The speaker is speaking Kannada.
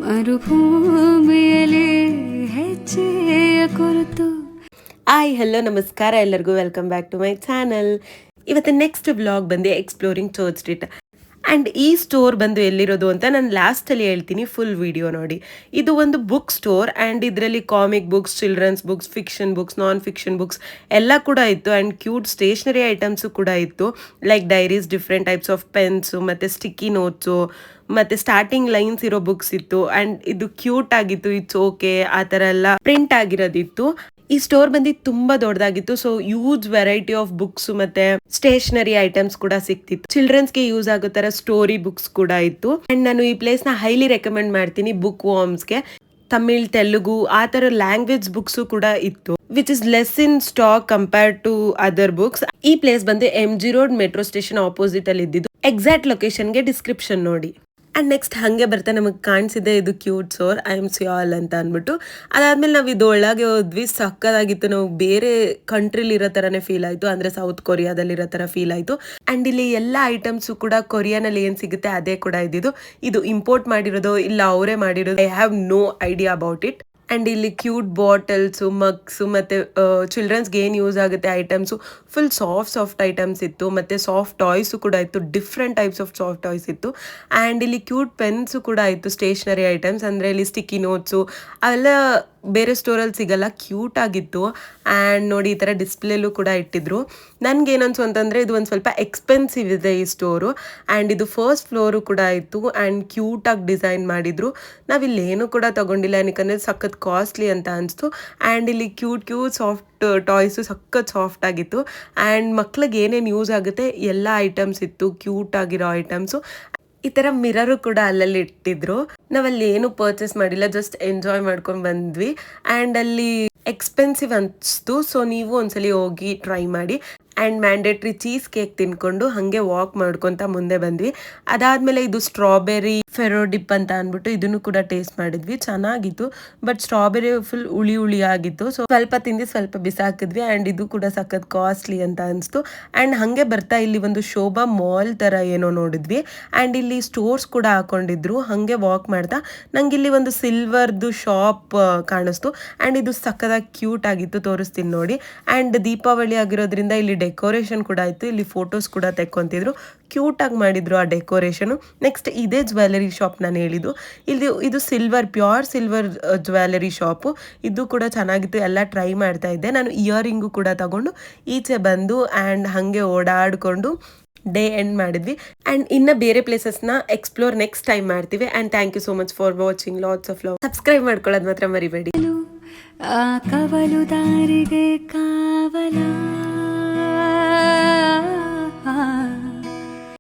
ಮರುಭೂಮಿಯಲ್ಲಿ ಹೆಜ್ಜೆಯ ಕುರಿತು. ಹಾಯ್ ಹಲೋ ನಮಸ್ಕಾರ ಎಲ್ಲರಿಗೂ, welcome back to my channel. ಇವತ್ತು ನೆಕ್ಸ್ಟ್ ವ್ಲಾಗ್ ಬಂದು ಎಕ್ಸ್ಪ್ಲೋರಿಂಗ್ ಚರ್ಚ್ ಸ್ಟ್ರೀಟ್. ಆ್ಯಂಡ್ ಈ ಸ್ಟೋರ್ ಬಂದು ಎಲ್ಲಿರೋದು ಅಂತ ನಾನು ಲಾಸ್ಟಲ್ಲಿ ಹೇಳ್ತೀನಿ, ಫುಲ್ ವಿಡಿಯೋ ನೋಡಿ. ಇದು ಒಂದು ಬುಕ್ ಸ್ಟೋರ್ ಆ್ಯಂಡ್ ಇದರಲ್ಲಿ comic books, children's books, fiction books, non fiction books ಎಲ್ಲ ಕೂಡ ಇತ್ತು. ಆ್ಯಂಡ್ ಕ್ಯೂಟ್ ಸ್ಟೇಷ್ನರಿ ಐಟಮ್ಸು ಕೂಡ ಇತ್ತು, like diaries, different types of pens ಮತ್ತು ಸ್ಟಿಕ್ಕಿ ನೋಟ್ಸು ಮತ್ತು ಸ್ಟಾರ್ಟಿಂಗ್ ಲೈನ್ಸ್ ಇರೋ ಬುಕ್ಸ್ ಇತ್ತು. ಆ್ಯಂಡ್ ಇದು ಕ್ಯೂಟ್ ಆಗಿತ್ತು, ಇಟ್ಸ್ ಓಕೆ ಆ ಥರ ಎಲ್ಲ ಪ್ರಿಂಟ್ ಆಗಿರೋದಿತ್ತು. ಈ ಸ್ಟೋರ್ ಬಂದು ತುಂಬಾ ದೊಡ್ಡದಾಗಿತ್ತು. So huge variety of books ಮತ್ತೆ ಸ್ಟೇಷನರಿ ಐಟಮ್ಸ್ ಕೂಡ ಸಿಕ್ತಿತ್ತು. ಚಿಲ್ಡ್ರನ್ಸ್ಗೆ ಯೂಸ್ ಆಗೋ ತರ ಸ್ಟೋರಿ ಬುಕ್ಸ್ ಕೂಡ ಇತ್ತು. ಅಂಡ್ ನಾನು ಈ ಪ್ಲೇಸ್ ನ ಹೈಲಿ ರೆಕಮೆಂಡ್ ಮಾಡ್ತೀನಿ ಬುಕ್ ವಾರ್ಮ್ಸ್ಗೆ. ತಮಿಳ್, ತೆಲುಗು ಆ ತರ ಲ್ಯಾಂಗ್ವೇಜ್ ಬುಕ್ಸ್ ಕೂಡ ಇತ್ತು, which is less in stock compared to other books. ಈ ಪ್ಲೇಸ್ ಬಂದು MG road metro station opposite ಅಲ್ಲಿ ಇದ್ದಿದ್ದು. ಎಕ್ಸಾಕ್ಟ್ ಲೊಕೇಶನ್ಗೆ ಡಿಸ್ಕ್ರಿಪ್ಷನ್ ನೋಡಿ. ಆ್ಯಂಡ್ ನೆಕ್ಸ್ಟ್ ಹಾಗೆ ಬರ್ತಾ ನಮಗೆ ಕಾಣಿಸಿದೆ ಇದು ಕ್ಯೂಟ್ ಸ್ಟೋರ್, ಐ ಆಮ್ ಸಿಯಾಲ್ ಅಂತ ಅಂದ್ಬಿಟ್ಟು. ಅದಾದ್ಮೇಲೆ ನಾವು ಇದು ಒಳಗೆ ಹೋದ್ವಿ, ಸಕ್ಕದಾಗಿತ್ತು. ನಾವು ಬೇರೆ ಕಂಟ್ರಿಲಿ ಇರೋ ಥರನೇ ಫೀಲ್ ಆಯಿತು, ಅಂದರೆ ಸೌತ್ ಕೊರಿಯಾದಲ್ಲಿರೋ ಥರ ಫೀಲ್ ಆಯಿತು. ಆ್ಯಂಡ್ ಇಲ್ಲಿ ಎಲ್ಲ ಐಟಮ್ಸು ಕೂಡ ಕೊರಿಯಾನಲ್ಲಿ ಏನು ಸಿಗುತ್ತೆ ಅದೇ ಕೂಡ ಇದ್ದಿದ್ದು. ಇದು ಇಂಪೋರ್ಟ್ ಮಾಡಿರೋದು ಇಲ್ಲ ಅವರೇ ಮಾಡಿರೋದು, I have no idea about it. And ಇಲ್ಲಿ ಕ್ಯೂಟ್ ಬಾಟಲ್ಸು, ಮಗ್ಸು ಮತ್ತು ಚಿಲ್ಡ್ರನ್ಸ್ಗೆ ಏನು ಯೂಸ್ ಆಗುತ್ತೆ ಐಟಮ್ಸು, ಫುಲ್ ಸಾಫ್ಟ್ ಐಟಮ್ಸ್ ಇತ್ತು. ಮತ್ತು ಸಾಫ್ಟ್ ಟಾಯ್ಸು ಕೂಡ ಇತ್ತು, different types of soft toys ಇತ್ತು. ಆ್ಯಂಡ್ ಇಲ್ಲಿ ಕ್ಯೂಟ್ ಪೆನ್ಸು ಕೂಡ ಇತ್ತು, ಸ್ಟೇಷ್ನರಿ ಐಟಮ್ಸ್ ಅಂದರೆ ಇಲ್ಲಿ ಸ್ಟಿಕ್ಕಿ ನೋಟ್ಸು ಅವೆಲ್ಲ ಬೇರೆ ಸ್ಟೋರಲ್ಲಿ ಸಿಗಲ್ಲ, ಕ್ಯೂಟ್ ಆಗಿತ್ತು. ಆ್ಯಂಡ್ ನೋಡಿ ಈ ಥರ ಡಿಸ್ಪ್ಲೇಲೂ ಕೂಡ ಇಟ್ಟಿದ್ರು. ನನಗೇನನ್ಸು ಅಂತಂದರೆ ಇದು ಒಂದು ಸ್ವಲ್ಪ ಎಕ್ಸ್ಪೆನ್ಸಿವ್ ಇದೆ ಈ ಸ್ಟೋರು. ಆ್ಯಂಡ್ ಇದು ಫಸ್ಟ್ ಫ್ಲೋರು ಕೂಡ ಇತ್ತು ಆ್ಯಂಡ್ ಕ್ಯೂಟಾಗಿ ಡಿಸೈನ್ ಮಾಡಿದರು. ನಾವಿಲ್ಲೇನು ಕೂಡ ತೊಗೊಂಡಿಲ್ಲ, ಏನಕ್ಕಂದರೆ ಸಖತ್ ಕಾಸ್ಟ್ಲಿ ಅಂತ ಅನಿಸ್ತು. ಆ್ಯಂಡ್ ಇಲ್ಲಿ ಕ್ಯೂಟ್ ಸಾಫ್ಟ್ ಟಾಯ್ಸು ಸಖತ್ ಸಾಫ್ಟ್ ಆಗಿತ್ತು. ಆ್ಯಂಡ್ ಮಕ್ಳಿಗೆ ಏನೇನು ಯೂಸ್ ಆಗುತ್ತೆ ಎಲ್ಲ ಐಟಮ್ಸ್ ಇತ್ತು, ಕ್ಯೂಟ್ ಆಗಿರೋ ಐಟಮ್ಸು. ಈ ಥರ ಮಿರರು ಕೂಡ ಅಲ್ಲಲ್ಲಿ ಇಟ್ಟಿದ್ರು. ನಾವಲ್ಲಿ ಏನು ಪರ್ಚೇಸ್ ಮಾಡಿಲ್ಲ, ಜಸ್ಟ್ ಎಂಜಾಯ್ ಮಾಡ್ಕೊಂಡು ಬಂದ್ವಿ. ಆ್ಯಂಡ್ ಅಲ್ಲಿ ಎಕ್ಸ್ಪೆನ್ಸಿವ್ ಅನಿಸ್ತು, ಸೊ ನೀವು ಒಂದ್ಸಲಿ ಹೋಗಿ ಟ್ರೈ ಮಾಡಿ. ಆ್ಯಂಡ್ ಮ್ಯಾಂಡೇಟ್ರಿ ಚೀಸ್ ಕೇಕ್ ತಿನ್ಕೊಂಡು ಹಾಗೆ ವಾಕ್ ಮಾಡ್ಕೊತ ಮುಂದೆ ಬಂದ್ವಿ. ಅದಾದಮೇಲೆ ಇದು ಸ್ಟ್ರಾಬೆರಿ ಫೆರೋ ಡಿಪ್ ಅಂತ ಅಂದ್ಬಿಟ್ಟು ಇದನ್ನು ಕೂಡ ಟೇಸ್ಟ್ ಮಾಡಿದ್ವಿ, ಚೆನ್ನಾಗಿತ್ತು. ಬಟ್ ಸ್ಟ್ರಾಬೆರಿ ಫುಲ್ ಹುಳಿ ಆಗಿತ್ತು, ಸೊ ಸ್ವಲ್ಪ ತಿಂದು ಸ್ವಲ್ಪ ಬಿಸಾಕಿದ್ವಿ. ಆ್ಯಂಡ್ ಇದು ಕೂಡ ಸಖತ್ ಕಾಸ್ಟ್ಲಿ ಅಂತ ಅನಿಸ್ತು. ಆ್ಯಂಡ್ ಹಾಗೆ ಬರ್ತಾ ಇಲ್ಲಿ ಒಂದು ಶೋಭಾ ಮಾಲ್ ಥರ ಏನೋ ನೋಡಿದ್ವಿ. ಆ್ಯಂಡ್ ಇಲ್ಲಿ ಸ್ಟೋರ್ಸ್ ಕೂಡ ಹಾಕೊಂಡಿದ್ರು. ಹಾಗೆ ವಾಕ್ ಮಾಡ್ತಾ ನಂಗೆ ಇಲ್ಲಿ ಒಂದು ಸಿಲ್ವರ್ದು ಶಾಪ್ ಕಾಣಿಸ್ತು. ಆ್ಯಂಡ್ ಇದು ಸಖತ್ತಾಗಿ ಕ್ಯೂಟ್ ಆಗಿತ್ತು, ತೋರಿಸ್ತೀನಿ ನೋಡಿ. ಆ್ಯಂಡ್ ದೀಪಾವಳಿ ಆಗಿರೋದ್ರಿಂದ ಇಲ್ಲಿ ಡೆಕೋರೇಷನ್ ಕೂಡ ಇತ್ತು, ಇಲ್ಲಿ ಫೋಟೋಸ್ ಕೂಡ ತೆಕ್ಕೊಂತಿದ್ರು, ಕ್ಯೂಟಾಗಿ ಮಾಡಿದ್ರು ಆ ಡೆಕೋರೇಷನು. ನೆಕ್ಸ್ಟ್ ಇದೇ ಜ್ಯುವೆಲರಿ ಶಾಪ್ ನಾನು ಹೇಳಿದ್ದು, ಇದು ಪ್ಯೂರ್ ಸಿಲ್ವರ್ ಜ್ಯುವೆಲರಿ ಶಾಪು. ಇದು ಕೂಡ ಚೆನ್ನಾಗಿತ್ತು, ಎಲ್ಲ ಟ್ರೈ ಮಾಡ್ತಾ ಇದ್ದೆ. ನಾನು ಇಯರಿಂಗು ಕೂಡ ತಗೊಂಡು ಈಚೆ ಬಂದು ಆ್ಯಂಡ್ ಹಾಗೆ ಓಡಾಡಿಕೊಂಡು ಡೇ ಎಂಡ್ ಮಾಡಿದ್ವಿ. ಆ್ಯಂಡ್ ಇನ್ನು ಬೇರೆ ಪ್ಲೇಸಸ್ನ ಎಕ್ಸ್ಪ್ಲೋರ್ ನೆಕ್ಸ್ಟ್ ಟೈಮ್ ಮಾಡ್ತೀವಿ. And thank you so much for watching. Lots of love. Subscribe ಮಾಡ್ಕೊಳ್ಳೋದು ಮಾತ್ರ ಮರಿಬೇಡಿ. ಕವಲು ದಾರಿಗೆ ಕಾವಲ